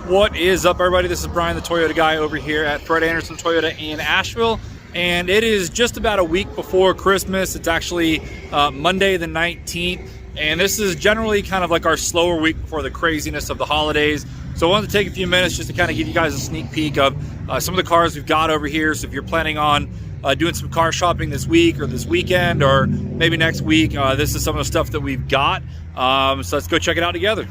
What is up, everybody? This is Bryan the Toyota Guy over here at Fred Anderson Toyota in Asheville, and it is just about a week before Christmas. It's actually Monday the 19th, and this is generally kind of like our slower week before the craziness of the holidays. So I wanted to take a few minutes just to kind of give you guys a sneak peek of some of the cars we've got over here. So if you're planning on doing some car shopping this week or this weekend or maybe next week, this is some of the stuff that we've got. So let's go check it out together.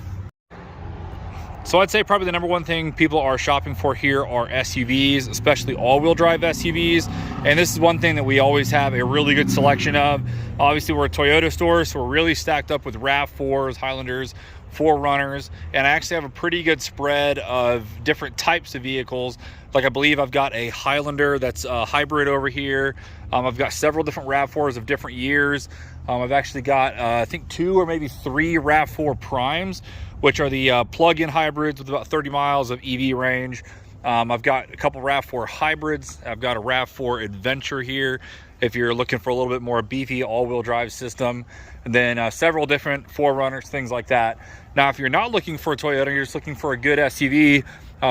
So I'd say probably the number one thing people are shopping for here are SUVs, especially all-wheel drive SUVs. And this is one thing that we always have a really good selection of. Obviously, we're a Toyota store, so we're really stacked up with RAV4s, Highlanders, 4Runners, and I actually have a pretty good spread of different types of vehicles. Like I believe I've got a Highlander that's a hybrid over here. I've got several different RAV4s of different years. I've actually got, I think 2 or maybe 3 RAV4 Primes, which are the plug-in hybrids with about 30 miles of EV range. I've got a couple RAV4 hybrids. I've got a RAV4 Adventure here if you're looking for a little bit more beefy all-wheel drive system. And then several different 4Runners, things like that. Now, if you're not looking for a Toyota, you're just looking for a good SUV,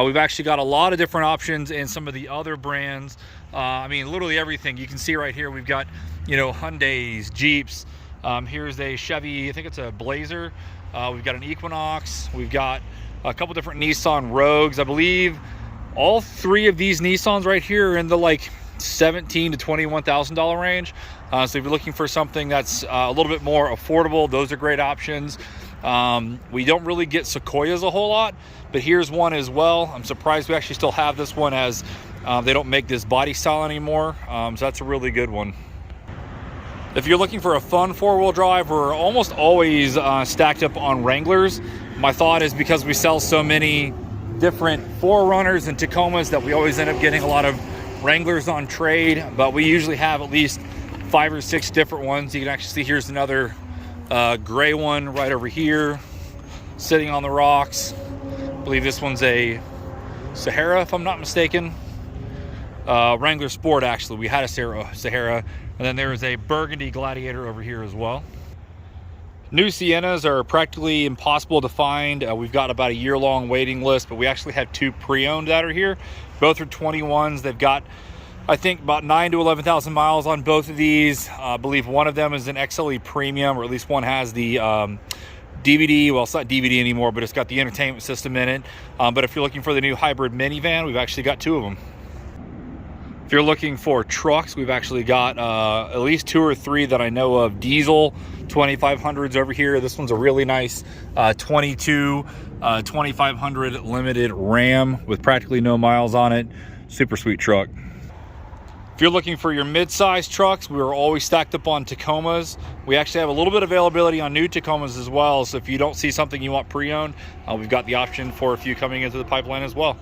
we've actually got a lot of different options in some of the other brands. I mean, literally everything. You can see right here, we've got, you know, Hyundais, Jeeps. Here's a Chevy, I think it's a Blazer. We've got an Equinox. We've got a couple different Nissan Rogues. I believe all 3 of these Nissans right here are in the like $17,000 to $21,000 range. So if you're looking for something that's a little bit more affordable, those are great options. We don't really get Sequoias a whole lot, but here's one as well. I'm surprised we actually still have this one, as they don't make this body style anymore. So that's a really good one. If you're looking for a fun 4-wheel drive, we're almost always stacked up on Wranglers. My thought is because we sell so many different 4Runners and Tacomas that we always end up getting a lot of Wranglers on trade, but we usually have at least 5 or 6 different ones. You can actually see here's another gray one right over here sitting on the rocks. I believe this one's a Sahara, if I'm not mistaken. Wrangler Sport, actually. We had a Sahara. And then there is a Burgundy Gladiator over here as well. New Siennas are practically impossible to find. We've got about a year-long waiting list, but we actually have 2 pre-owned that are here. Both are 21s. They've got, I think, about 9,000 to 11,000 miles on both of these. I believe one of them is an XLE Premium, or at least one has the DVD. Well, it's not DVD anymore, but it's got the entertainment system in it. But if you're looking for the new hybrid minivan, we've actually got 2 of them. If you're looking for trucks, we've actually got at least 2 or 3 that I know of diesel 2500s over here. This one's a really nice 22 2500 limited Ram with practically no miles on it. Super sweet truck. If you're looking for your mid-size trucks, we're always stacked up on Tacomas. We actually have a little bit of availability on new Tacomas as well. So if you don't see something you want pre-owned, we've got the option for a few coming into the pipeline as well.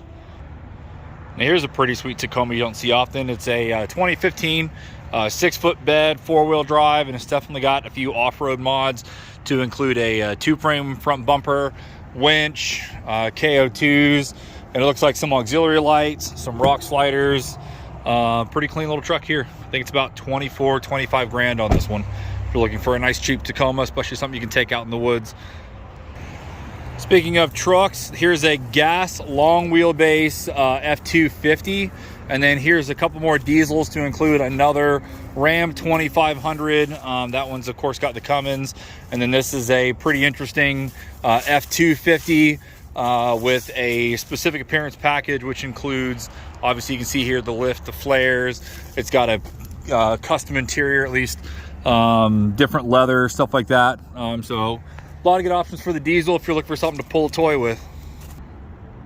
Now here's a pretty sweet Tacoma you don't see often. It's a 2015 6-foot bed, 4-wheel drive, and it's definitely got a few off-road mods to include a 2-frame front bumper, winch, KO2s, and it looks like some auxiliary lights, some rock sliders. Pretty clean little truck here. I think it's about 25 grand on this one. If you're looking for a nice cheap Tacoma, especially something you can take out in the woods. Speaking of trucks, here's a gas long wheelbase F-250, and then here's a couple more diesels to include another Ram 2500. That one's of course got the Cummins, and then this is a pretty interesting F-250 with a specific appearance package, which includes, obviously you can see here the lift, the flares. It's got a custom interior, at least different leather, stuff like that. So a lot of good options for the diesel if you're looking for something to pull a toy with.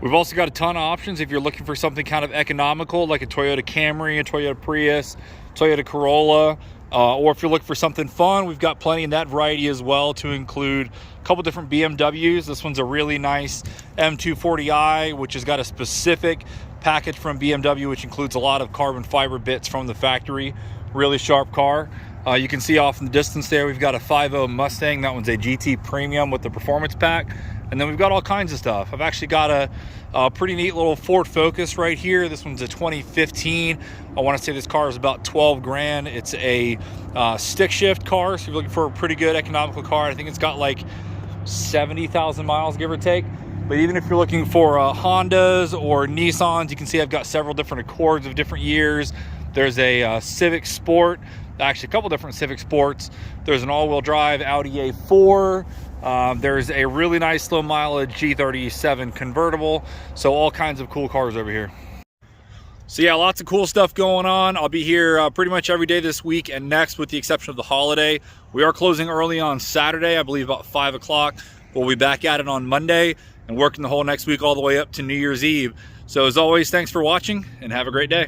We've also got a ton of options if you're looking for something kind of economical, like a Toyota Camry, a Toyota Prius, Toyota Corolla, or if you're looking for something fun, we've got plenty in that variety as well, to include a couple different BMWs. This one's a really nice M240i, which has got a specific package from BMW, which includes a lot of carbon fiber bits from the factory. Really sharp car. You can see off in the distance there, we've got a 5.0 Mustang. That one's a GT Premium with the performance pack. And then we've got all kinds of stuff. I've actually got a pretty neat little Ford Focus right here. This one's a 2015. I want to say this car is about 12 grand. It's a stick shift car, so if you're looking for a pretty good economical car. I think it's got like 70,000 miles, give or take. But even if you're looking for Hondas or Nissans, you can see I've got several different Accords of different years. There's a Civic Sport, actually a couple different Civic Sports. There's an all-wheel drive Audi A4. There's a really nice low mileage G37 convertible. So all kinds of cool cars over here. So yeah, lots of cool stuff going on. I'll be here pretty much every day this week and next, with the exception of the holiday. We are closing early on Saturday, I believe about 5 o'clock. We'll be back at it on Monday and working the whole next week all the way up to New Year's Eve. So as always, thanks for watching and have a great day.